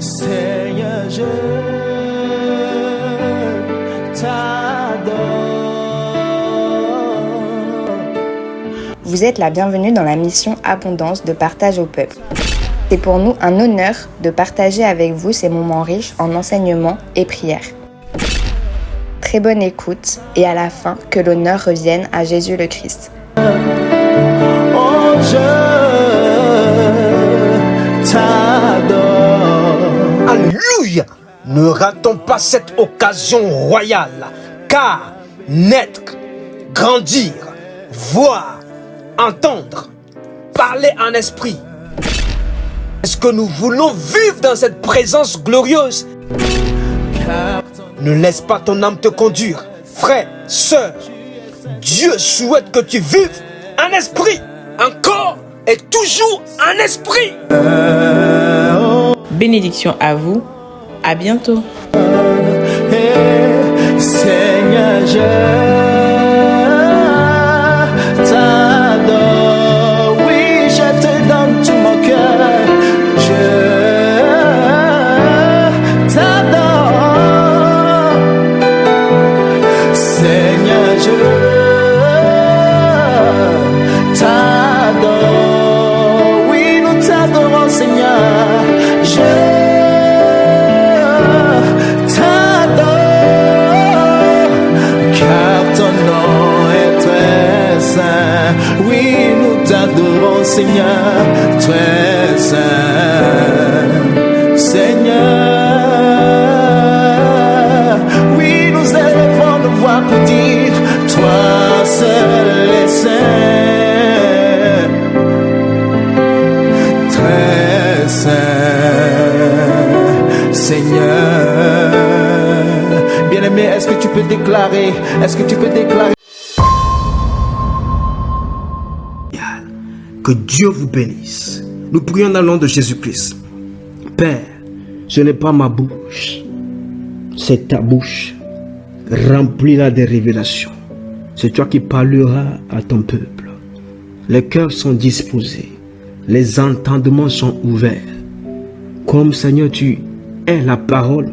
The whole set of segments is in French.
Seigneur, je t'adore. Vous êtes la bienvenue dans la mission Abondance de partage au peuple. C'est pour nous un honneur de partager avec vous ces moments riches en enseignements et prières. Très bonne écoute et à la fin, que l'honneur revienne à Jésus le Christ. Oh, je t'adore. Alléluia! Ne ratons pas cette occasion royale, car naître, grandir, voir, entendre, parler en esprit. Est-ce que nous voulons vivre dans cette présence glorieuse? Ne laisse pas ton âme te conduire. Frère, sœur, Dieu souhaite que tu vives en esprit, encore et toujours en esprit. Bénédiction à vous, à bientôt. Seigneur, je t'adore. Oui, je te donne tout mon cœur. Je t'adore. Seigneur, je t'adore. Oui, nous t'adorons, Seigneur. Je t'adore, car ton nom est très saint. Oui, nous t'adorons, Seigneur, très saint. Seigneur, oui, nous élevons nos voix pour dire, toi seul est saint, très saint, Seigneur. Bien-aimé, est-ce que tu peux déclarer? Est-ce que tu peux déclarer? Que Dieu vous bénisse. Nous prions dans le nom de Jésus-Christ. Père, ce n'est pas ma bouche, c'est ta bouche. Remplis-la des révélations. C'est toi qui parleras à ton peuple. Les cœurs sont disposés, les entendements sont ouverts. Comme Seigneur, tu es la parole,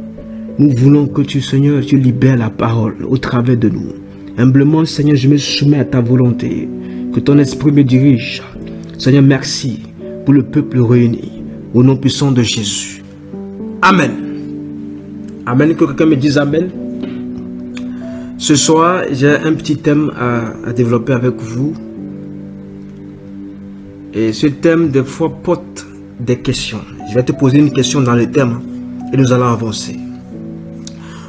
nous voulons que tu, Seigneur, tu libères la parole au travers de nous. Humblement, Seigneur, je me soumets à ta volonté. Que ton esprit me dirige. Seigneur, merci pour le peuple réuni. Au nom puissant de Jésus. Amen. Amen. Que quelqu'un me dise Amen. Ce soir, j'ai un petit thème à développer avec vous. Et ce thème, des fois, porte des questions. Je vais te poser une question dans le thème et nous allons avancer.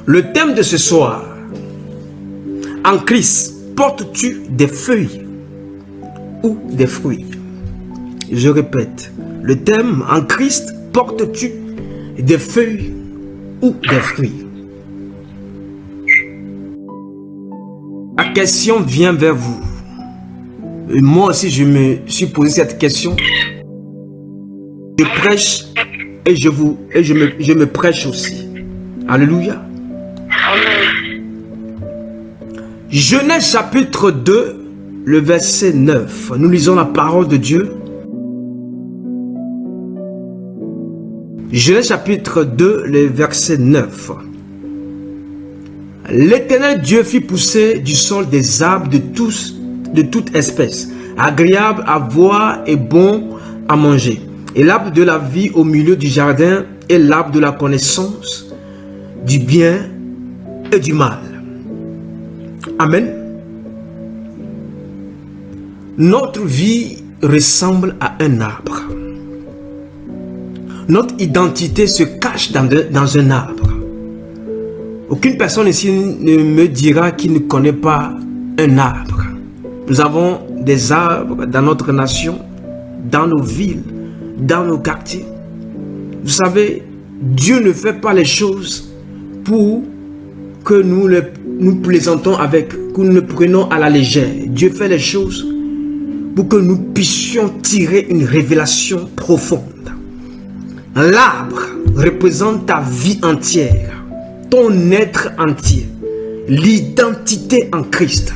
Le thème de ce soir, en Christ, portes-tu des feuilles ou des fruits? Je répète, le thème, en Christ, portes-tu des feuilles ou des fruits? La question vient vers vous. Et moi aussi, je me suis posé cette question. Je prêche et je me prêche aussi. Alléluia. Genèse chapitre 2, le verset 9. Nous lisons la parole de Dieu. Genèse chapitre 2, le verset 9. L'Éternel Dieu fit pousser du sol des arbres de toute espèce, agréables à voir et bons à manger. Et l'arbre de la vie au milieu du jardin et l'arbre de la connaissance du bien et du mal. Amen. Notre vie ressemble à un arbre. Notre identité se cache dans un arbre. Aucune personne ici ne me dira qu'il ne connaît pas un arbre. Nous avons des arbres dans notre nation, dans nos villes, dans nos quartiers. Vous savez, Dieu ne fait pas les choses pour que nous plaisantons avec, que nous le prenons à la légère. Dieu fait les choses pour que nous puissions tirer une révélation profonde. L'arbre représente ta vie entière, ton être entier, l'identité en Christ.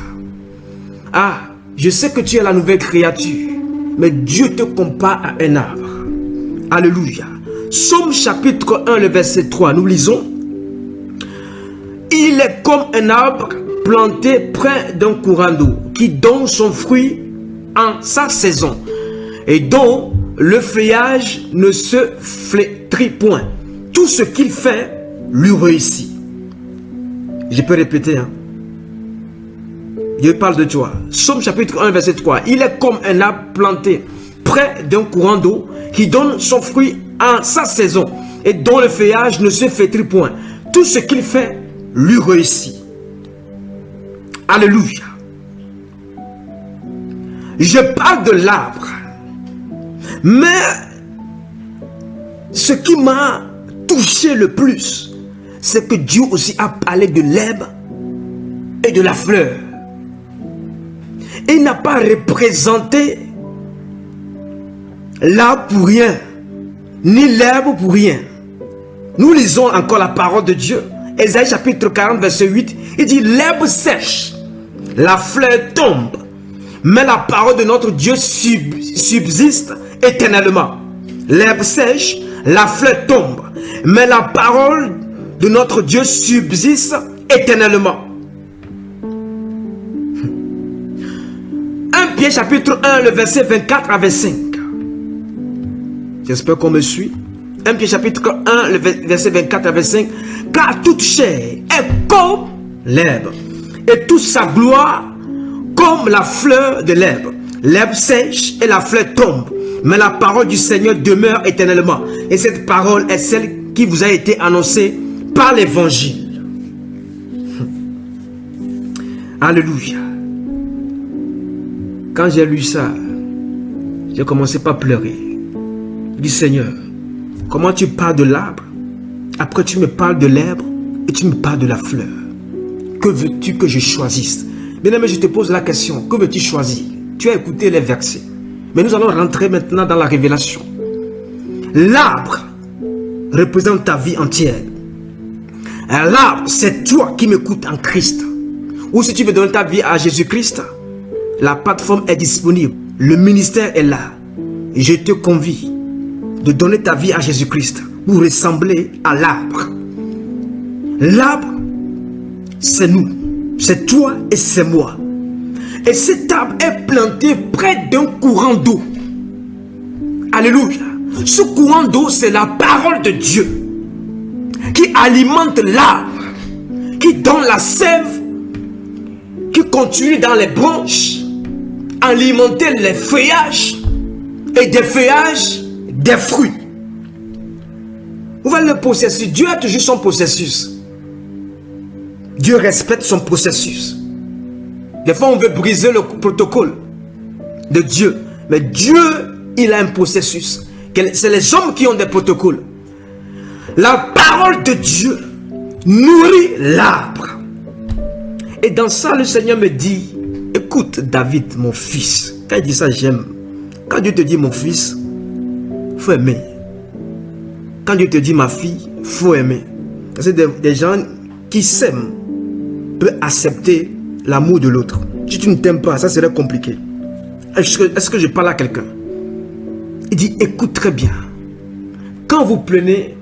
Ah, je sais que tu es la nouvelle créature, mais Dieu te compare à un arbre. Alléluia. Psaume chapitre 1, le verset 3, nous lisons. Il est comme un arbre planté près d'un courant d'eau qui donne son fruit en sa saison et dont le feuillage ne se flétrit point. Tout ce qu'il fait lui réussit. Je peux répéter, hein? Dieu parle de toi. Psaume chapitre 1, verset 3. Il est comme un arbre planté près d'un courant d'eau qui donne son fruit en sa saison et dont le feuillage ne se flétrit point. Tout ce qu'il fait lui réussit. Alléluia. Je parle de l'arbre, mais ce qui m'a touché le plus, c'est que Dieu aussi a parlé de l'herbe et de la fleur. Il n'a pas représenté l'arbre pour rien, ni l'herbe pour rien. Nous lisons encore la parole de Dieu. Ésaïe chapitre 40, verset 8, il dit: l'herbe sèche, la fleur tombe, mais la parole de notre Dieu subsiste éternellement. L'herbe sèche, la fleur tombe, mais la parole de notre Dieu subsiste éternellement. 1 Pierre chapitre 1, le verset 24 à 25. J'espère qu'on me suit. 1 Pierre chapitre 1, le verset 24 à 25. Car toute chair est comme l'herbe, et toute sa gloire comme la fleur de l'herbe. L'herbe sèche et la fleur tombe, mais la parole du Seigneur demeure éternellement. Et cette parole est celle qui vous a été annoncée par l'évangile. Alléluia. Quand j'ai lu ça, j'ai commencé par pleurer. Je dis: Seigneur, comment tu parles de l'arbre, après tu me parles de l'herbe et tu me parles de la fleur. Que veux-tu que je choisisse? Bien-aimé, je te pose la question, que veux-tu choisir? Tu as écouté les versets, mais nous allons rentrer maintenant dans la révélation. L'arbre représente ta vie entière. L'arbre, c'est toi qui m'écoutes en Christ. Ou si tu veux donner ta vie à Jésus-Christ, la plateforme est disponible. Le ministère est là. Et je te convie de donner ta vie à Jésus-Christ pour ressembler à l'arbre. L'arbre, c'est nous. C'est toi et c'est moi. Et cet arbre est planté près d'un courant d'eau. Alléluia. Ce courant d'eau, c'est la parole de Dieu qui alimente l'arbre, qui donne la sève, qui continue dans les branches, alimenter les feuillages et des feuillages, des fruits. Vous voyez le processus. Dieu a toujours son processus. Dieu respecte son processus. Des fois, on veut briser le protocole de Dieu. Mais Dieu, il a un processus. C'est les hommes qui ont des protocoles. La parole de Dieu nourrit l'arbre. Et dans ça, le Seigneur me dit: écoute, David, mon fils. Quand il dit ça, j'aime. Quand Dieu te dit mon fils, il faut aimer. Quand Dieu te dit ma fille, il faut aimer. C'est des gens qui s'aiment peuvent accepter l'amour de l'autre. Si tu ne t'aimes pas, ça serait compliqué. Est-ce que je parle à quelqu'un? Il dit: écoute très bien. Quand vous prenez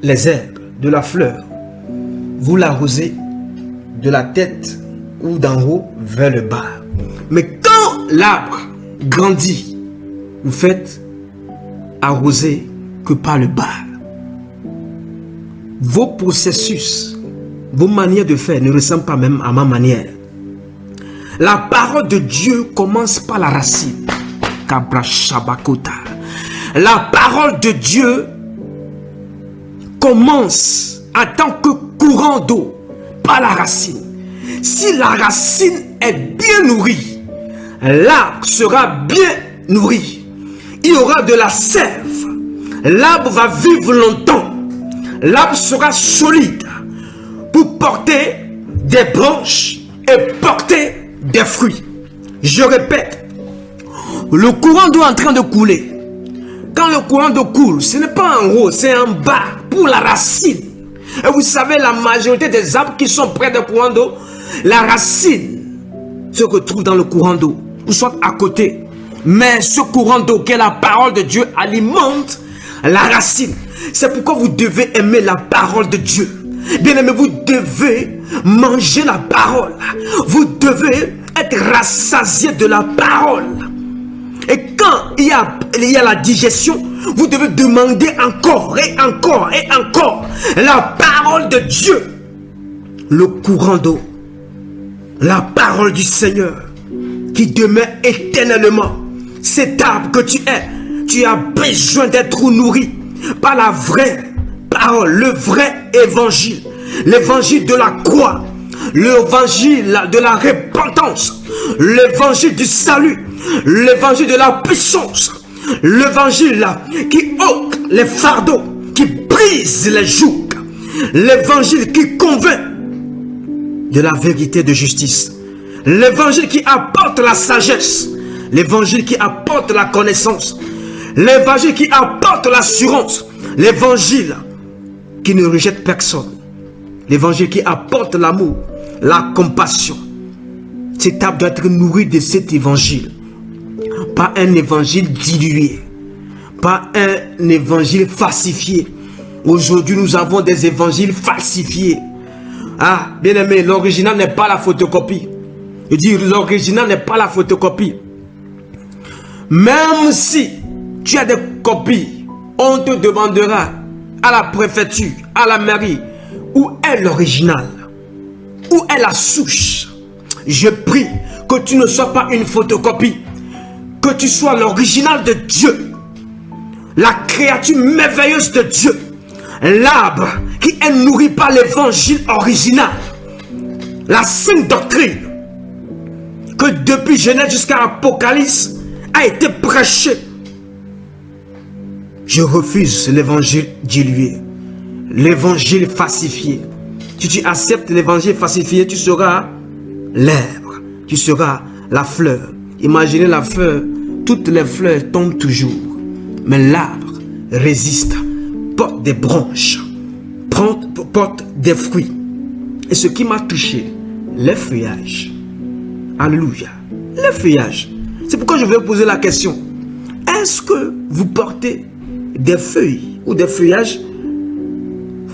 les herbes de la fleur, vous l'arrosez de la tête ou d'en haut vers le bas. Mais quand l'arbre grandit, vous faites arroser que par le bas. Vos processus, vos manières de faire ne ressemblent pas même à ma manière. La parole de Dieu commence par la racine. La parole de Dieu commence en tant que courant d'eau par la racine. Si la racine est bien nourrie, l'arbre sera bien nourri. Il y aura de la sève. L'arbre va vivre longtemps. L'arbre sera solide pour porter des branches et porter des fruits. Je répète, le courant d'eau est en train de couler. Quand le courant d'eau coule, ce n'est pas en haut, c'est en bas pour la racine. Et vous savez, la majorité des arbres qui sont près du courant d'eau, la racine se retrouve dans le courant d'eau, ou soit à côté. Mais ce courant d'eau, qui est la parole de Dieu, alimente la racine. C'est pourquoi vous devez aimer la parole de Dieu. Bien-aimés, vous devez manger la parole. Vous devez être rassasié de la parole. Et quand il y a la digestion, vous devez demander encore et encore et encore la parole de Dieu. Le courant d'eau, la parole du Seigneur qui demeure éternellement. Cet arbre que tu as besoin d'être nourri par la vraie parole, le vrai évangile, l'évangile de la croix, l'évangile de la repentance, l'évangile du salut, l'évangile de la puissance, l'évangile qui ôte les fardeaux, qui brise les jougs, l'évangile qui convainc de la vérité de justice, l'évangile qui apporte la sagesse, l'évangile qui apporte la connaissance, l'évangile qui apporte l'assurance, l'évangile qui ne rejette personne, l'évangile qui apporte l'amour, la compassion. Cet arbre doit être nourri de cet évangile, pas un évangile dilué, pas un évangile falsifié. Aujourd'hui, nous avons des évangiles falsifiés. Ah, bien aimé, l'original n'est pas la photocopie. Je dis, l'original n'est pas la photocopie. Même si tu as des copies, on te demandera à la préfecture, à la mairie, où est l'original, où est la souche. Je prie que tu ne sois pas une photocopie, que tu sois l'original de Dieu, la créature merveilleuse de Dieu, l'arbre qui est nourri par l'évangile original, la sainte doctrine que depuis Genèse jusqu'à Apocalypse a été prêché. Je refuse l'évangile dilué, l'évangile falsifié. Si tu acceptes l'évangile falsifié, tu seras l'herbe, tu seras la fleur. Imaginez la fleur, toutes les fleurs tombent toujours, mais l'arbre résiste, porte des branches, porte des fruits. Et ce qui m'a touché, les feuillages. Alléluia. Les feuillages. C'est pourquoi je vais poser la question. Est-ce que vous portez des feuilles ou des feuillages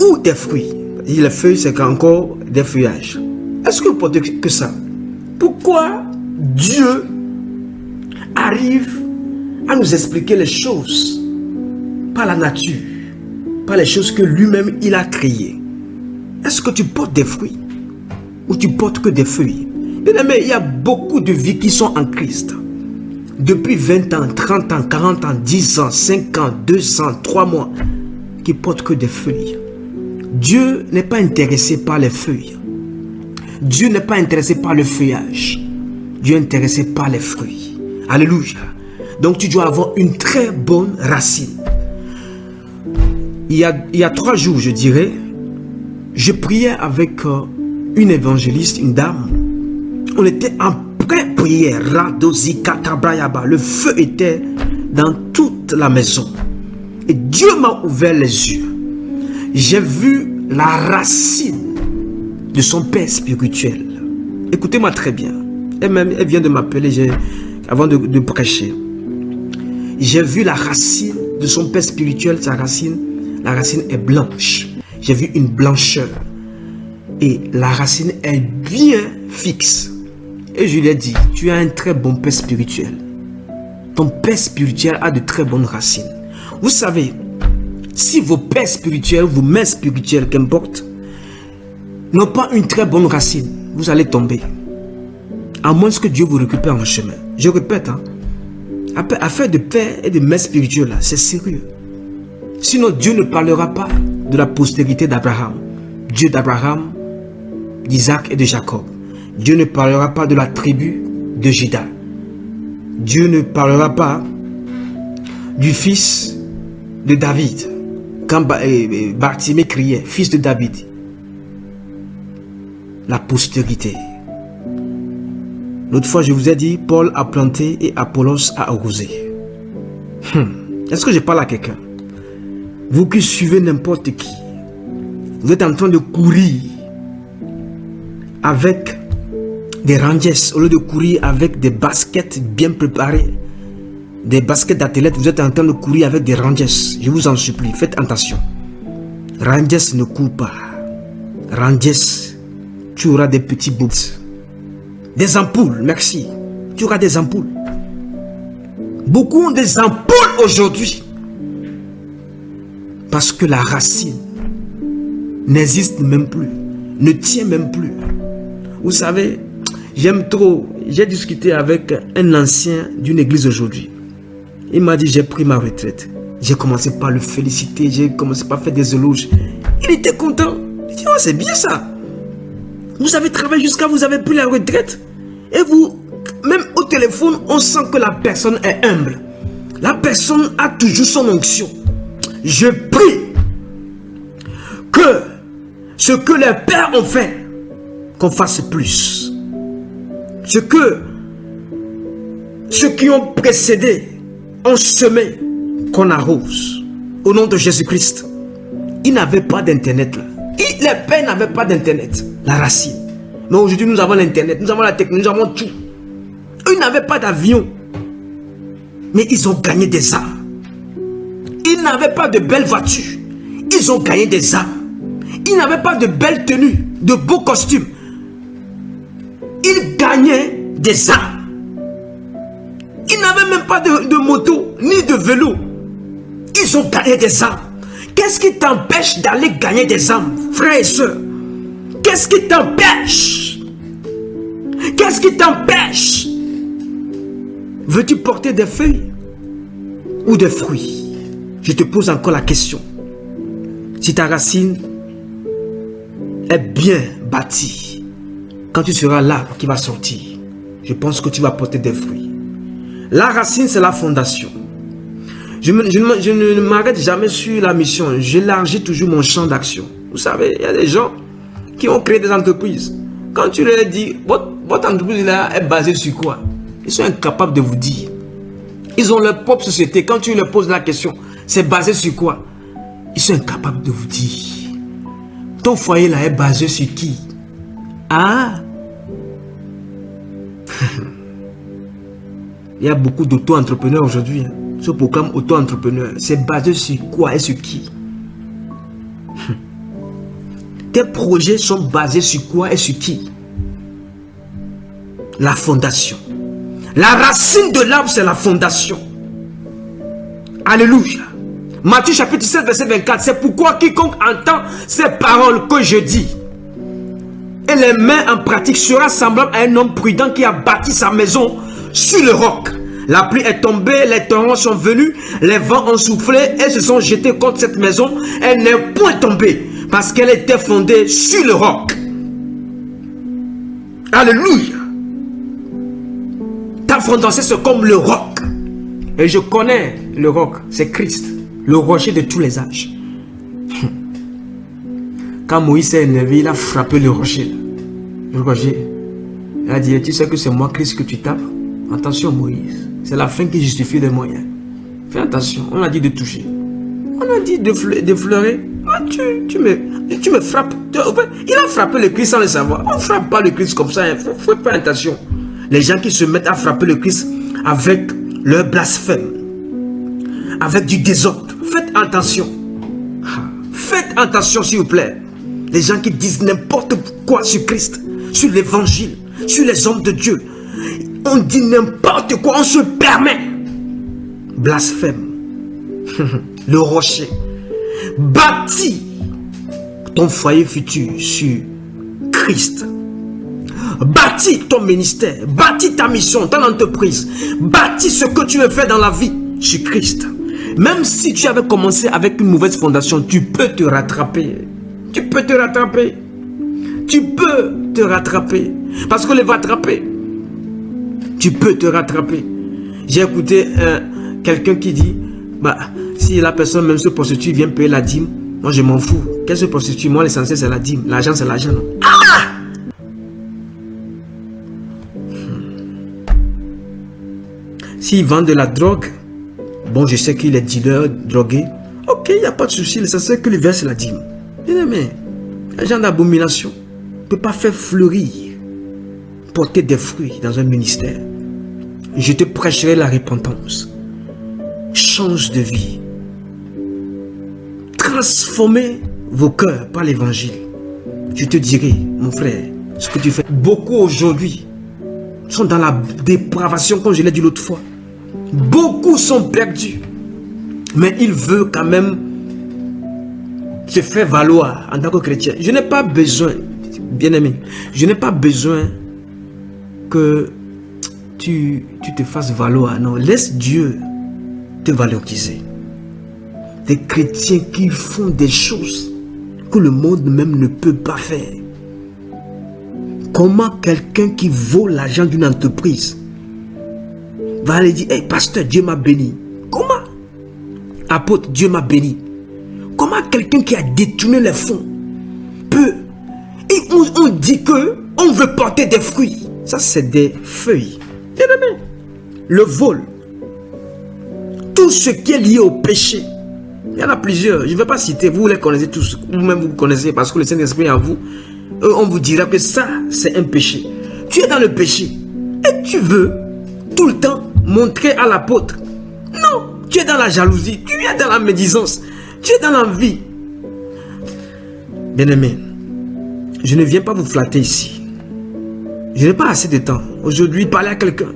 ou des fruits? Les feuilles, c'est encore des feuillages. Est-ce que vous portez que ça? Pourquoi Dieu arrive à nous expliquer les choses par la nature, par les choses que lui-même il a créées? Est-ce que tu portes des fruits ou tu portes que des feuilles? Bien-aimé, il y a beaucoup de vies qui sont en Christ. Depuis 20 ans, 30 ans, 40 ans, 10 ans, 5 ans, 2 ans, 3 mois, qui portent que des feuilles. Dieu n'est pas intéressé par les feuilles. Dieu n'est pas intéressé par le feuillage. Dieu est intéressé par les fruits. Alléluia. Donc tu dois avoir une très bonne racine. Il y a 3 jours, je dirais, je priais avec une évangéliste, une dame. On était en pleine prière. Le feu était dans toute la maison. Et Dieu m'a ouvert les yeux. J'ai vu la racine de son père spirituel. Écoutez-moi très bien. Elle vient de m'appeler avant de prêcher. J'ai vu la racine de son père spirituel. Sa racine, la racine est blanche. J'ai vu une blancheur. Et la racine est bien fixe. Et je lui ai dit, tu as un très bon père spirituel. Ton père spirituel a de très bonnes racines. Vous savez, si vos pères spirituels, vos mères spirituelles, qu'importe, n'ont pas une très bonne racine, vous allez tomber. À moins que Dieu vous récupère en chemin. Je répète, affaire de père et de mère spirituelle, c'est sérieux. Sinon, Dieu ne parlera pas de la postérité d'Abraham. Dieu d'Abraham, d'Isaac et de Jacob. Dieu ne parlera pas de la tribu de Juda. Dieu ne parlera pas du fils de David. Quand Bartimée criait, fils de David. La postérité. L'autre fois, je vous ai dit, Paul a planté et Apollos a arrosé. Est-ce que je parle à quelqu'un? Vous qui suivez n'importe qui, vous êtes en train de courir avec des Rangers au lieu de courir avec des baskets bien préparées. des baskets d'athlètes, vous êtes en train de courir avec des Rangers. Je vous en supplie, faites attention. Rangers ne court pas. Rangers, tu auras des petits boobs. Des ampoules, merci. Tu auras des ampoules. Beaucoup ont des ampoules aujourd'hui. Parce que la racine n'existe même plus. Ne tient même plus. Vous savez, j'aime trop. J'ai discuté avec un ancien d'une église aujourd'hui. Il m'a dit, j'ai pris ma retraite. J'ai commencé par le féliciter. J'ai commencé par faire des éloges. Il était content. Il dit, oh, c'est bien ça. Vous avez travaillé jusqu'à vous avez pris la retraite. Et vous, même au téléphone, on sent que la personne est humble. La personne a toujours son onction. Je prie que ce que les pères ont fait, qu'on fasse plus. Ce que ceux qui ont précédé ont semé, qu'on arrose. Au nom de Jésus-Christ. Ils n'avaient pas d'internet là. Les pères n'avaient pas d'internet. La racine. Mais aujourd'hui nous avons l'internet, nous avons la technologie, nous avons tout. Eux n'avaient pas d'avion. Mais ils ont gagné des âmes. Ils n'avaient pas de belles voitures. Ils ont gagné des âmes. Ils n'avaient pas de belles tenues, de beaux costumes. Ils gagnaient des âmes. Ils n'avaient même pas de moto, ni de vélo. Ils ont gagné des âmes. Qu'est-ce qui t'empêche d'aller gagner des âmes, frères et sœurs? Qu'est-ce qui t'empêche? Qu'est-ce qui t'empêche? Veux-tu porter des feuilles ou des fruits? Je te pose encore la question. Si ta racine est bien bâtie, quand tu seras l'arbre qui va sortir, je pense que tu vas porter des fruits. La racine, c'est la fondation. Je ne m'arrête jamais sur la mission. J'élargis toujours mon champ d'action. Vous savez, il y a des gens qui ont créé des entreprises. Quand tu leur dis, votre entreprise là est basée sur quoi? Ils sont incapables de vous dire. Ils ont leur propre société. Quand tu leur poses la question, c'est basé sur quoi? Ils sont incapables de vous dire. Ton foyer là est basé sur qui? Ah! Il y a beaucoup d'auto-entrepreneurs aujourd'hui. Ce programme auto-entrepreneur, c'est basé sur quoi et sur qui? Tes projets sont basés sur quoi et sur qui? La fondation. La racine de l'arbre, c'est la fondation. Alléluia. Matthieu chapitre 7, verset 24. C'est pourquoi quiconque entend ces paroles que je dis et les met en pratique sera semblable à un homme prudent qui a bâti sa maison sur le roc. La pluie est tombée, les torrents sont venus, les vents ont soufflé et se sont jetés contre cette maison. Elle n'est point tombée parce qu'elle était fondée sur le roc. Alléluia. Ta fondation, c'est comme le roc. Et je connais le roc, c'est Christ, le rocher de tous les âges. Quand Moïse s'est énervé, il a frappé le rocher. Le rocher. Il a dit, tu sais que c'est moi Christ que tu tapes? Attention Moïse. C'est la fin qui justifie les moyens. Fais attention, on a dit de toucher. On a dit d'effleurer. Ah, tu me frappes. Il a frappé le Christ sans le savoir. On ne frappe pas le Christ comme ça. Il faut faire attention. Les gens qui se mettent à frapper le Christ avec leur blasphème, avec du désordre. Faites attention. Faites attention s'il vous plaît. Les gens qui disent n'importe quoi sur Christ, sur l'évangile, sur les hommes de Dieu. On dit n'importe quoi, on se permet. Blasphème. Le rocher. Bâtis ton foyer futur sur Christ. Bâtis ton ministère. Bâtis ta mission, ton entreprise. Bâtis ce que tu veux faire dans la vie sur Christ. Même si tu avais commencé avec une mauvaise fondation, tu peux te rattraper. Tu peux te rattraper. Tu peux te rattraper. Parce que le va attraper. Tu peux te rattraper. J'ai écouté quelqu'un qui dit, bah, si la personne même se prostitue, vient payer la dîme, moi je m'en fous. Qu'elle se prostitue, moi l'essentiel c'est la dîme. L'argent c'est l'argent. Ah! S'il vend de la drogue, bon je sais qu'il est dealer, drogué. Ok, il n'y a pas de souci, l'essentiel que lui verse la dîme. Bien aimé, l'argent d'abomination ne peut pas faire fleurir, porter des fruits dans un ministère. Je te prêcherai la repentance. change de vie. Transformez vos cœurs par l'évangile. Je te dirai, mon frère, ce que tu fais. Beaucoup aujourd'hui sont dans la dépravation, comme je l'ai dit l'autre fois. Beaucoup sont perdus. Mais il veut quand même se faire valoir en tant que chrétien. Je n'ai pas besoin, bien-aimé, je n'ai pas besoin que tu te fasses valoir. Non, laisse Dieu te valoriser. Des chrétiens qui font des choses que le monde même ne peut pas faire. Comment quelqu'un qui vole l'argent d'une entreprise va aller dire, hey, pasteur, Dieu m'a béni. Comment? Apôtre, Dieu m'a béni. Comment quelqu'un qui a détourné les fonds peut... Et on dit que on veut porter des fruits. Ça, c'est des feuilles. Le vol. Tout ce qui est lié au péché. Il y en a plusieurs. Je ne vais pas citer. Vous les connaissez tous. Vous-même, vous connaissez parce que le Saint-Esprit est en vous. On vous dira que ça, c'est un péché. Tu es dans le péché. Et tu veux tout le temps montrer à l'apôtre. Non. Tu es dans la jalousie. Tu es dans la médisance. Tu es dans l'envie. Bien-aimé, je ne viens pas vous flatter ici. Je n'ai pas assez de temps. Aujourd'hui, parler à quelqu'un.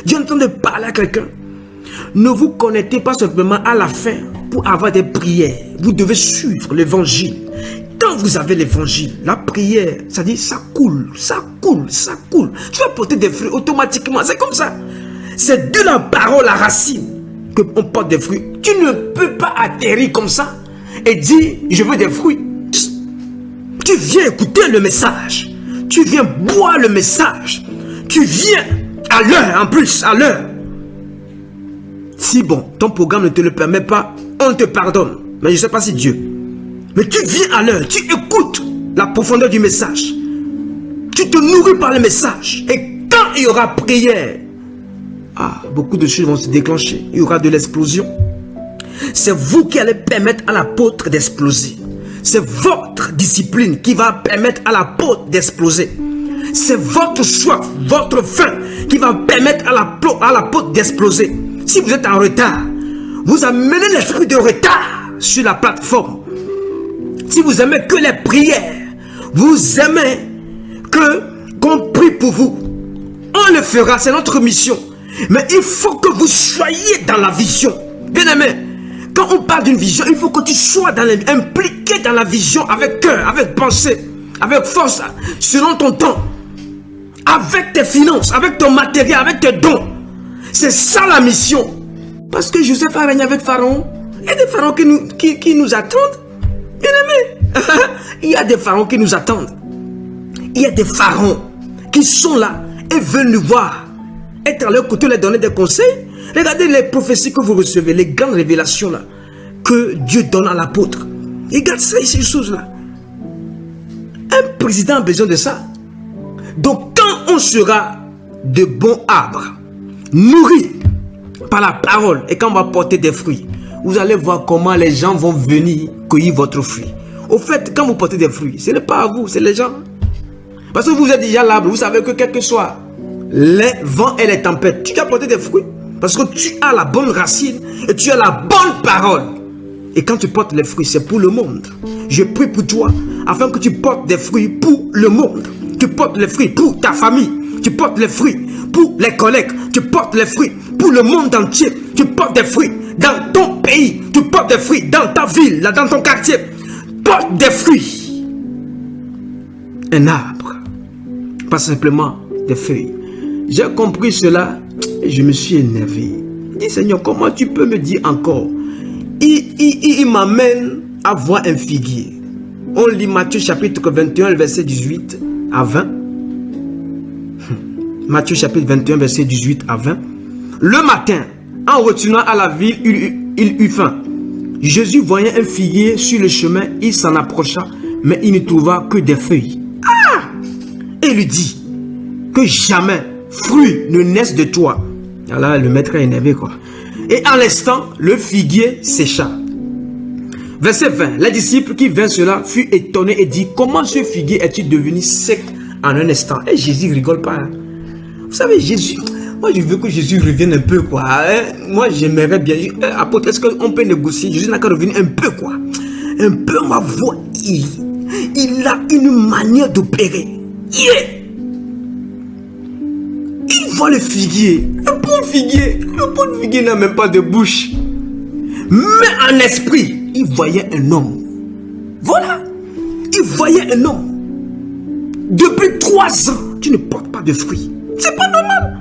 J'ai en train de parler à quelqu'un. Ne vous connectez pas simplement à la fin pour avoir des prières. Vous devez suivre l'évangile. Quand vous avez l'évangile, la prière, ça dit ça coule, ça coule, ça coule. Tu vas porter des fruits automatiquement. C'est comme ça. C'est de la parole à racine qu'on porte des fruits. Tu ne peux pas atterrir comme ça et dire je veux des fruits. Tu viens écouter le message. Tu viens boire le message. Tu viens à l'heure, en plus, à l'heure. Si bon, ton programme ne te le permet pas, on te pardonne. Mais je ne sais pas si Dieu. Mais tu viens à l'heure, tu écoutes la profondeur du message. Tu te nourris par le message. Et quand il y aura prière, beaucoup de choses vont se déclencher. Il y aura de l'explosion. C'est vous qui allez permettre à l'apôtre d'exploser. C'est votre discipline qui va permettre à l'apôtre d'exploser. C'est votre soif, votre faim qui va permettre à l'apôtre d'exploser. Si vous êtes en retard, vous amenez l'esprit de retard sur la plateforme. Si vous aimez que les prières, vous aimez qu'on prie pour vous, on le fera, c'est notre mission. Mais il faut que vous soyez dans la vision. Bien aimé, quand on parle d'une vision, il faut que tu sois impliqué dans la vision avec cœur, avec pensée, avec force, selon ton temps, avec tes finances, avec ton matériel, avec tes dons. C'est ça la mission. Parce que Joseph a régné avec Pharaon. Il y a des pharaons qui nous attendent. Bien aimé, il y a des pharaons qui nous attendent. Il y a des pharaons qui sont là et veulent nous voir. Être à leur côté, leur donner des conseils. Regardez les prophéties que vous recevez, les grandes révélations là, que Dieu donne à l'apôtre. Regarde ça, ces choses-là. Un président a besoin de ça. Donc quand on sera de bons arbres, nourris par la parole, et quand on va porter des fruits, vous allez voir comment les gens vont venir cueillir votre fruit. Au fait, quand vous portez des fruits, ce n'est pas à vous, c'est les gens. Parce que vous êtes déjà l'arbre, vous savez que quel que soit les vents et les tempêtes, tu as porté des fruits. Parce que tu as la bonne racine et tu as la bonne parole. Et quand tu portes les fruits, c'est pour le monde. Je prie pour toi, afin que tu portes des fruits pour le monde. Tu portes les fruits pour ta famille. Tu portes les fruits pour les collègues. Tu portes les fruits pour le monde entier. Tu portes des fruits dans ton pays. Tu portes des fruits dans ta ville, là, dans ton quartier. Porte des fruits. Un arbre. Pas simplement des feuilles. J'ai compris cela et je me suis énervé. Je dis, Seigneur, comment tu peux me dire encore? Il m'amène à voir un figuier. On lit Matthieu chapitre 21, verset 18 à 20. Matthieu chapitre 21, verset 18 à 20. Le matin, en retournant à la ville, il eut faim. Jésus voyant un figuier sur le chemin, il s'en approcha, mais il ne trouva que des feuilles. Et il lui dit que jamais fruit ne naisse de toi. Alors le maître est énervé quoi. Et en l'instant, le figuier sécha. Verset 20. Les disciples qui vinrent cela furent étonnés et dit, comment ce figuier est-il devenu sec en un instant? Et Jésus rigole pas. Hein? Vous savez, Jésus, Moi, je veux que Jésus revienne un peu, quoi. Hein? Moi, j'aimerais bien. Apôtre, est-ce qu'on peut négocier? Jésus n'a qu'à revenir un peu, quoi. Un peu, ma voix. Il a une manière d'opérer. Il voit le figuier. Le bon figuier. Le bon figuier n'a même pas de bouche. Mais en esprit, il voyait un homme. Voilà. Il voyait un homme. Depuis 3 ans, tu ne portes pas de fruits. C'est pas normal.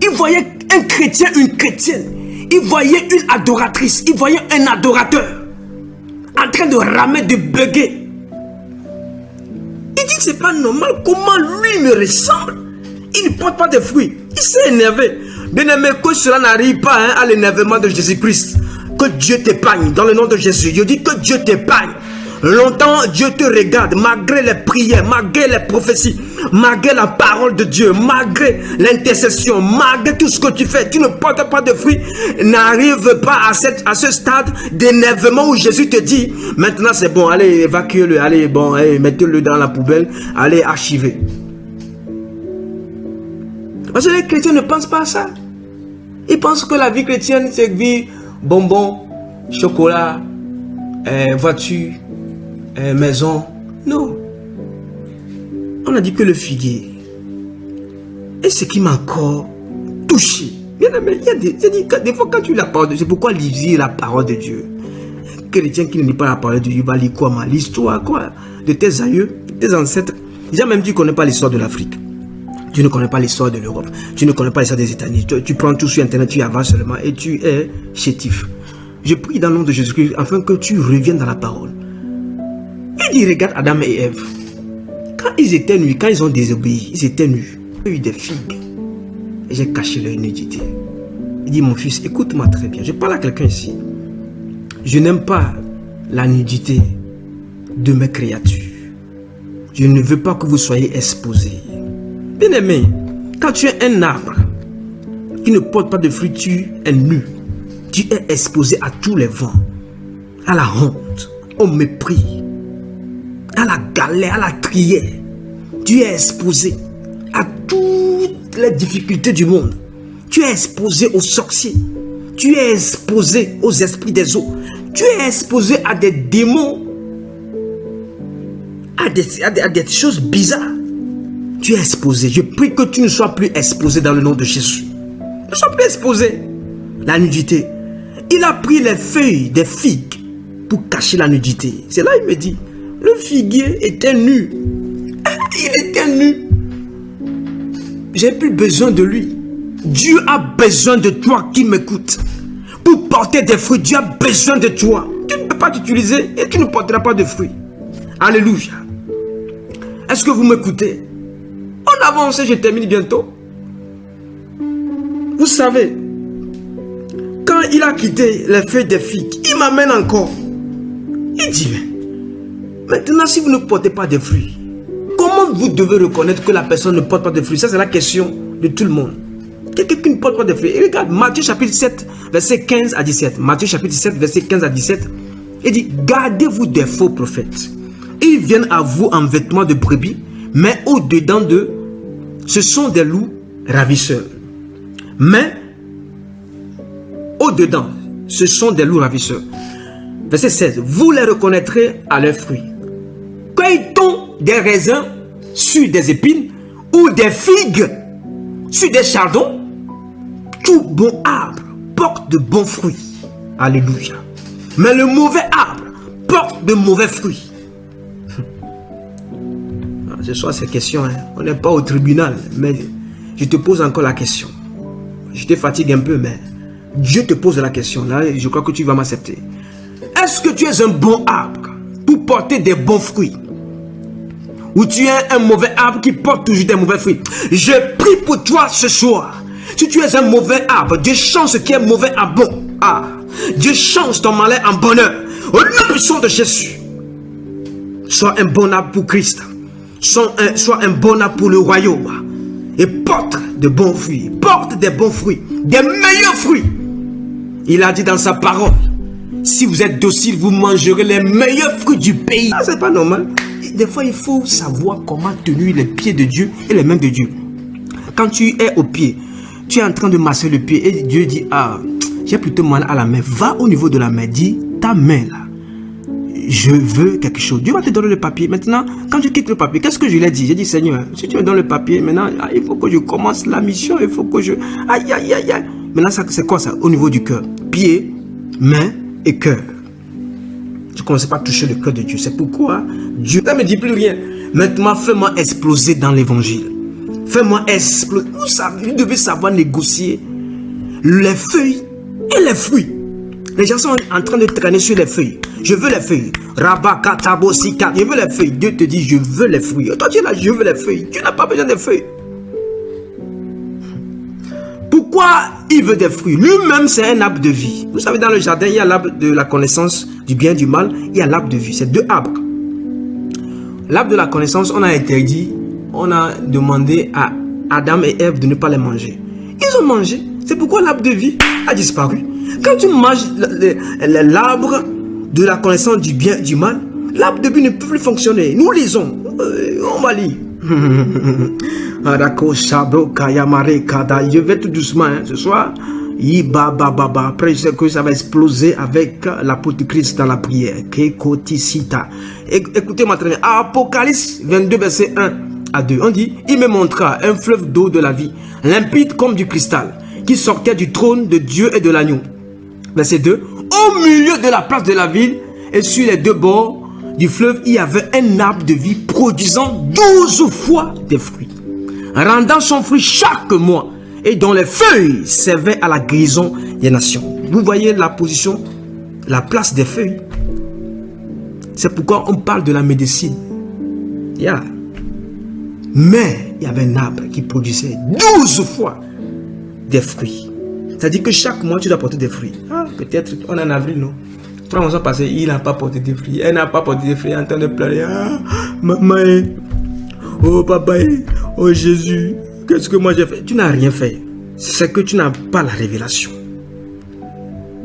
Il voyait un chrétien, une chrétienne. Il voyait une adoratrice. Il voyait un adorateur. En train de ramer, de bugger. Il dit que c'est pas normal. Comment lui me ressemble? Il ne porte pas de fruits. Il s'est énervé. Bien aimé, que cela n'arrive pas hein, à l'énervement de Jésus-Christ. Que Dieu t'épargne dans le nom de Jésus. Je dis que Dieu t'épargne. Longtemps, Dieu te regarde, malgré les prières, malgré les prophéties, malgré la parole de Dieu, malgré l'intercession, malgré tout ce que tu fais, tu ne portes pas de fruits. N'arrive pas à ce stade d'énervement où Jésus te dit, maintenant c'est bon, allez évacuez-le, allez, bon, allez, mettez-le dans la poubelle, allez archiver. Parce que les chrétiens ne pensent pas à ça. Ils pensent que la vie chrétienne, c'est vie bonbons, chocolat, voiture, maison. Non. On a dit que le figuier. Et ce qui m'a encore touché. Bien aimé, des fois quand tu lis la parole de Dieu, c'est pourquoi lire la parole de Dieu. Un chrétien qui ne lit pas la parole de Dieu, il va lire quoi? L'histoire quoi? De tes aïeux, de tes ancêtres. Déjà même tu ne connais pas l'histoire de l'Afrique. Tu ne connais pas l'histoire de l'Europe. Tu ne connais pas l'histoire des États-Unis. Tu prends tout sur Internet, tu avances seulement et tu es chétif. Je prie dans le nom de Jésus-Christ afin que tu reviennes dans la parole. Il dit, regarde Adam et Ève. Quand ils étaient nus, quand ils ont désobéi, ils étaient nus. J'ai eu des figues. Et j'ai caché leur nudité. Il dit, mon fils, écoute-moi très bien. Je parle à quelqu'un ici. Je n'aime pas la nudité de mes créatures. Je ne veux pas que vous soyez exposés. Bien aimé, quand tu es un arbre qui ne porte pas de fruits, tu es nu. Tu es exposé à tous les vents, à la honte, au mépris, à la galère, à la crière. Tu es exposé à toutes les difficultés du monde. Tu es exposé aux sorciers. Tu es exposé aux esprits des eaux. Tu es exposé à des démons, à des choses bizarres. Tu es exposé. Je prie que tu ne sois plus exposé dans le nom de Jésus. Ne sois plus exposé. La nudité. Il a pris les feuilles des figues pour cacher la nudité. C'est là il me dit, le figuier était nu. Il était nu. J'ai plus besoin de lui. Dieu a besoin de toi qui m'écoutes. Pour porter des fruits, Dieu a besoin de toi. Tu ne peux pas t'utiliser et tu ne porteras pas de fruits. Alléluia. Est-ce que vous m'écoutez? On avance, je termine bientôt. Vous savez, quand il a quitté les feuilles des figues, il m'amène encore. Il dit, maintenant si vous ne portez pas de fruits, comment vous devez reconnaître que la personne ne porte pas de fruits? Ça c'est la question de tout le monde. Quelqu'un qui ne porte pas de fruits. Et regarde, Matthieu chapitre 7, verset 15 à 17. Matthieu chapitre 7, verset 15 à 17. Il dit, gardez-vous des faux prophètes. Ils viennent à vous en vêtements de brebis, mais au-dedans d'eux, ce sont des loups ravisseurs. Mais au-dedans, ce sont des loups ravisseurs. Verset 16. Vous les reconnaîtrez à leurs fruits. Cueille-t-on des raisins sur des épines ou des figues sur des chardons? Tout bon arbre porte de bons fruits. Alléluia. Mais le mauvais arbre porte de mauvais fruits. Ce soir, c'est question. Hein. On n'est pas au tribunal. Mais je te pose encore la question. Je te fatigue un peu, mais Dieu te pose la question. Là, je crois que tu vas m'accepter. Est-ce que tu es un bon arbre pour porter des bons fruits? Ou tu es un mauvais arbre qui porte toujours des mauvais fruits? Je prie pour toi ce soir. Si tu es un mauvais arbre, Dieu change ce qui est mauvais en bon. Ah, Dieu change ton malheur en bonheur. Au nom puissant de Jésus. Sois un bon arbre pour Christ. Sois un bon arbre pour le royaume. Et porte de bons fruits. Porte des bons fruits. Des meilleurs fruits. Il a dit dans sa parole, si vous êtes docile, vous mangerez les meilleurs fruits du pays. Ah, c'est pas normal. Des fois, il faut savoir comment tenir les pieds de Dieu et les mains de Dieu. Quand tu es au pied, Tu es en train de masser le pied et Dieu dit, ah, j'ai plutôt mal à la main. Va au niveau de la main, dis, ta main là, je veux quelque chose. Dieu va te donner le papier. Maintenant, quand tu quittes le papier, qu'est-ce que je lui ai dit? J'ai dit, Seigneur, si tu me donnes le papier, maintenant, il faut que je commence la mission, il faut que je... Aïe, aïe, aïe, aïe. Maintenant, c'est quoi ça? Au niveau du cœur. Pied, main et cœur. Tu ne commences pas à toucher le cœur de Dieu. C'est pourquoi Dieu ne me dit plus rien. Maintenant, fais-moi exploser dans l'évangile. Fais-moi exploser. Vous devez savoir négocier les feuilles et les fruits. Les gens sont en train de traîner sur les feuilles. Je veux les feuilles. Rabat, katabo, sika. Je veux les feuilles. Dieu te dit, je veux les fruits. Toi, tu es là, je veux les feuilles. Tu n'as pas besoin des feuilles. Pourquoi il veut des fruits? Lui-même, c'est un arbre de vie. Vous savez, dans le jardin, il y a l'arbre de la connaissance du bien et du mal. Il y a l'arbre de vie. C'est deux arbres. L'arbre de la connaissance, on a interdit. On a demandé à Adam et Ève de ne pas les manger. Ils ont mangé. C'est pourquoi l'arbre de vie a disparu. Quand tu manges l'arbre de la connaissance du bien et du mal, l'arbre de vie ne peut plus fonctionner. Nous lisons. On va lire. Je vais tout doucement ce soir. Après, je sais que ça va exploser avec l'apôtre Christ dans la prière. Écoutez-moi très bien. Apocalypse 22, verset 1 à 2. On dit, il me montra un fleuve d'eau de la vie, limpide comme du cristal, qui sortait du trône de Dieu et de l'agneau. Verset 2. Au milieu de la place de la ville et sur les deux bords du fleuve, il y avait un arbre de vie produisant 12 fois des fruits, rendant son fruit chaque mois, et dont les feuilles servaient à la guérison des nations. Vous voyez la position, la place des feuilles. C'est pourquoi on parle de la médecine. Mais il y avait un arbre qui produisait 12 fois des fruits. C'est-à-dire que chaque mois, tu dois porter des fruits. Peut-être, on est en avril, non? 3 mois sont passés, il n'a pas porté des fruits. Elle n'a pas porté des fruits, en train de pleurer. Maman, oh papa, oh Jésus, qu'est-ce que moi j'ai fait? Tu n'as rien fait. C'est que tu n'as pas la révélation.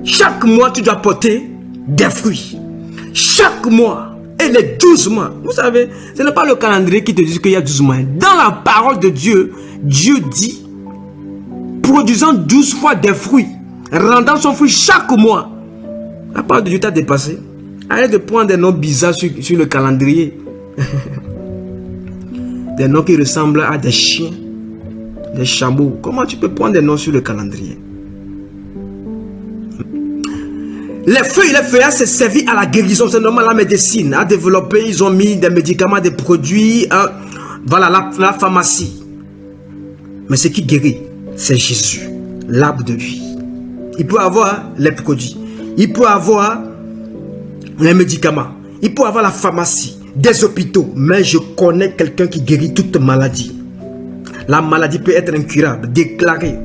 Chaque mois, tu dois porter des fruits. Chaque mois. Et les 12 mois. Vous savez, ce n'est pas le calendrier qui te dit qu'il y a 12 mois. Dans la parole de Dieu, Dieu dit, produisant 12 fois des fruits, rendant son fruit chaque mois. La parole de Dieu t'a dépassé. Arrête de prendre des noms bizarres sur le calendrier. Des noms qui ressemblent à des chiens, des chameaux. Comment tu peux prendre des noms sur le calendrier? Les feuilles, les feuillages, c'est servi à la guérison. C'est normal, la médecine a développé. Ils ont mis des médicaments, des produits. Voilà, la pharmacie. Mais ce qui guérit, c'est Jésus, l'arbre de vie. Il peut avoir les produits. Il peut avoir les médicaments. Il peut avoir la pharmacie, des hôpitaux. Mais je connais quelqu'un qui guérit toute maladie. La maladie peut être incurable, déclarée,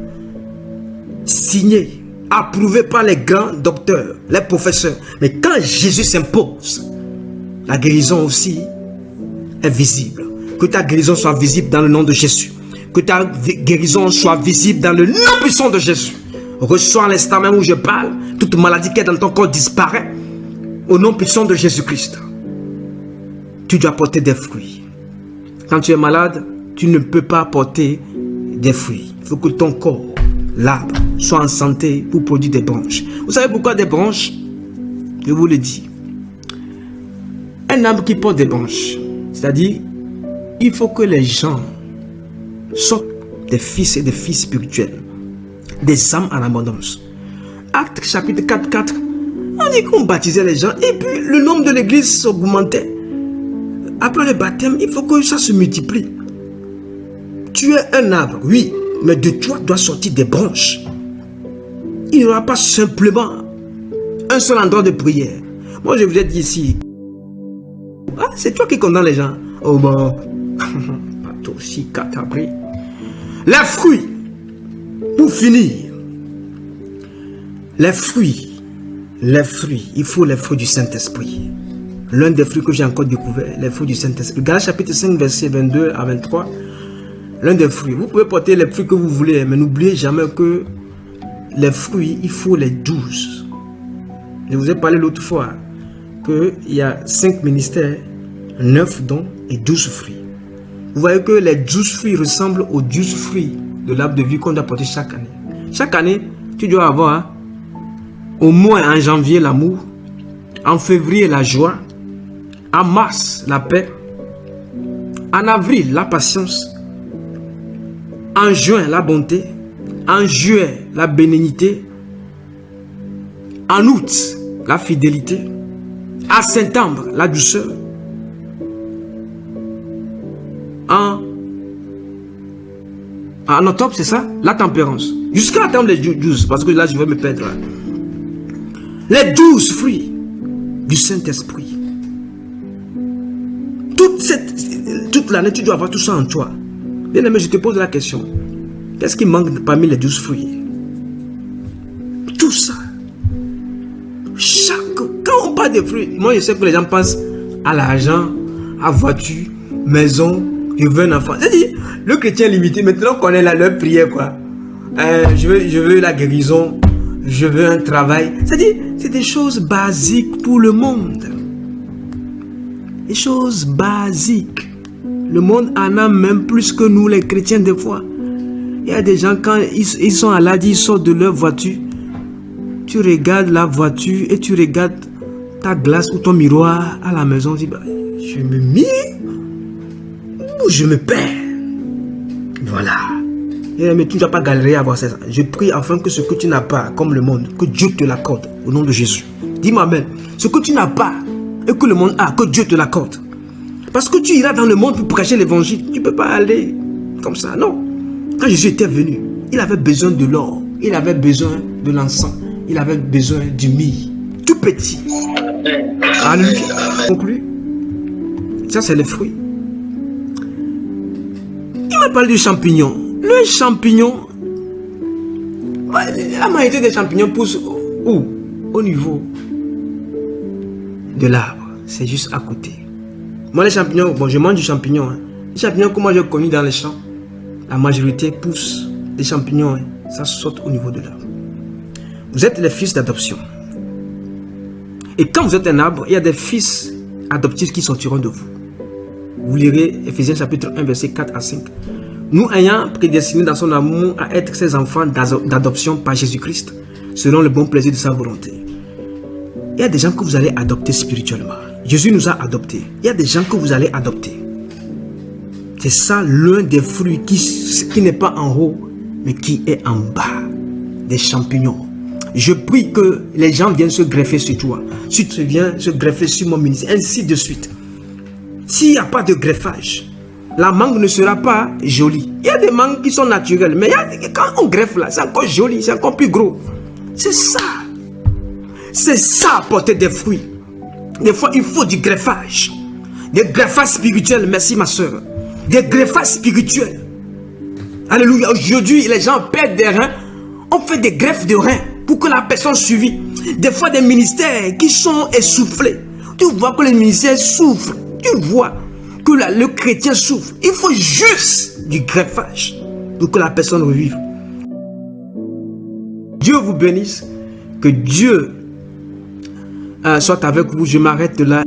signée, approuvé par les grands docteurs, les professeurs. Mais quand Jésus s'impose, la guérison aussi est visible. Que ta guérison soit visible dans le nom de Jésus. Que ta guérison soit visible dans le nom puissant de Jésus. Reçois à l'instant même où je parle, toute maladie qui est dans ton corps disparaît. Au nom puissant de Jésus-Christ. Tu dois porter des fruits. Quand tu es malade, tu ne peux pas porter des fruits. Il faut que ton corps, l'arbre, soit en santé pour produire des branches. Vous savez pourquoi des branches? Je vous le dis. Un arbre qui porte des branches, c'est-à-dire, il faut que les gens soient des fils et des filles spirituels, des âmes en abondance. Actes chapitre 4, on dit qu'on baptisait les gens et puis le nombre de l'église augmentait. Après le baptême, il faut que ça se multiplie. Tu es un arbre, oui, mais de toi doit sortir des branches. Il n'y aura pas simplement un seul endroit de prière. Moi, je vous ai dit ici, c'est toi qui condamnes les gens. Oh bon, pas aussi catabri. Les fruits, pour finir, les fruits, il faut les fruits du Saint-Esprit. L'un des fruits que j'ai encore découvert, les fruits du Saint-Esprit. Galates chapitre 5, verset 22 à 23. L'un des fruits. Vous pouvez porter les fruits que vous voulez, mais n'oubliez jamais que les fruits, il faut les 12. Je vous ai parlé l'autre fois qu'il y a 5 ministères, 9 dons et 12 fruits. Vous voyez que les 12 fruits ressemblent aux 12 fruits de l'arbre de vie qu'on doit porter chaque année. Chaque année, tu dois avoir au moins en janvier l'amour, en février la joie, en mars la paix, en avril la patience, en juin la bonté, en juillet la bénignité, en août la fidélité, en septembre la douceur, en octobre, c'est ça, la tempérance. Jusqu'à attendre les 12, parce que là, je vais me perdre. Les 12 fruits du Saint-Esprit. Toute l'année, tu dois avoir tout ça en toi. Bien aimé, je te pose la question. Qu'est-ce qui manque parmi les 12 fruits? Tout ça. Quand on parle de fruits, moi, je sais que les gens pensent à l'argent, à voiture, maison, je veux un enfant. C'est-à-dire, le chrétien limité, maintenant qu'on est là, leur prière, quoi. Je veux la guérison, je veux un travail. C'est-à-dire, c'est des choses basiques pour le monde. Des choses basiques. Le monde en a même plus que nous, les chrétiens, des fois. Il y a des gens, quand ils sont à l'âge, ils sortent de leur voiture. Tu regardes la voiture et tu regardes ta glace ou ton miroir à la maison. Tu dis, bah, je me mire ou je me perds. Voilà. Mais tu ne dois pas galérer à avoir ça. Je prie afin que ce que tu n'as pas, comme le monde, que Dieu te l'accorde au nom de Jésus. Dis-moi Amen. Ce que tu n'as pas et que le monde a, que Dieu te l'accorde. Parce que tu iras dans le monde pour prêcher l'évangile. Tu ne peux pas aller comme ça. Non. Quand Jésus était venu, il avait besoin de l'or. Il avait besoin de l'encens. Il avait besoin du myrrhe. Tout petit. Alléluia. Conclu. Ça, c'est les fruits. Il m'a parlé du champignon. Le champignon, la majorité des champignons poussent où? Au niveau de l'arbre. C'est juste à côté. Moi, les champignons, bon, je mange du champignon. Hein. Les champignons que moi j'ai connus dans les champs, la majorité pousse des champignons. Hein. Ça saute au niveau de l'arbre. Vous êtes les fils d'adoption. Et quand vous êtes un arbre, il y a des fils adoptifs qui sortiront de vous. Vous lirez Ephésiens chapitre 1, verset 4 à 5. Nous ayant prédestinés dans son amour à être ses enfants d'adoption par Jésus-Christ, selon le bon plaisir de sa volonté. Il y a des gens que vous allez adopter spirituellement. Jésus nous a adoptés. Il y a des gens que vous allez adopter. C'est ça l'un des fruits qui n'est pas en haut, mais qui est en bas. Des champignons. Je prie que les gens viennent se greffer sur toi. Si tu viens se greffer sur mon ministère, ainsi de suite. S'il n'y a pas de greffage, la mangue ne sera pas jolie. Il y a des mangues qui sont naturelles, mais quand on greffe là, c'est encore joli, c'est encore plus gros. C'est ça. C'est ça, porter des fruits. Des fois, il faut du greffage. Des greffages spirituels, merci ma soeur. Des greffages spirituels. Alléluia. Aujourd'hui, les gens perdent des reins. On fait des greffes de reins pour que la personne suive. Des fois, des ministères qui sont essoufflés. Tu vois que les ministères souffrent. Tu vois que le chrétien souffre. Il faut juste du greffage pour que la personne revive. Dieu vous bénisse. Que Dieu soit avec vous. Je m'arrête là.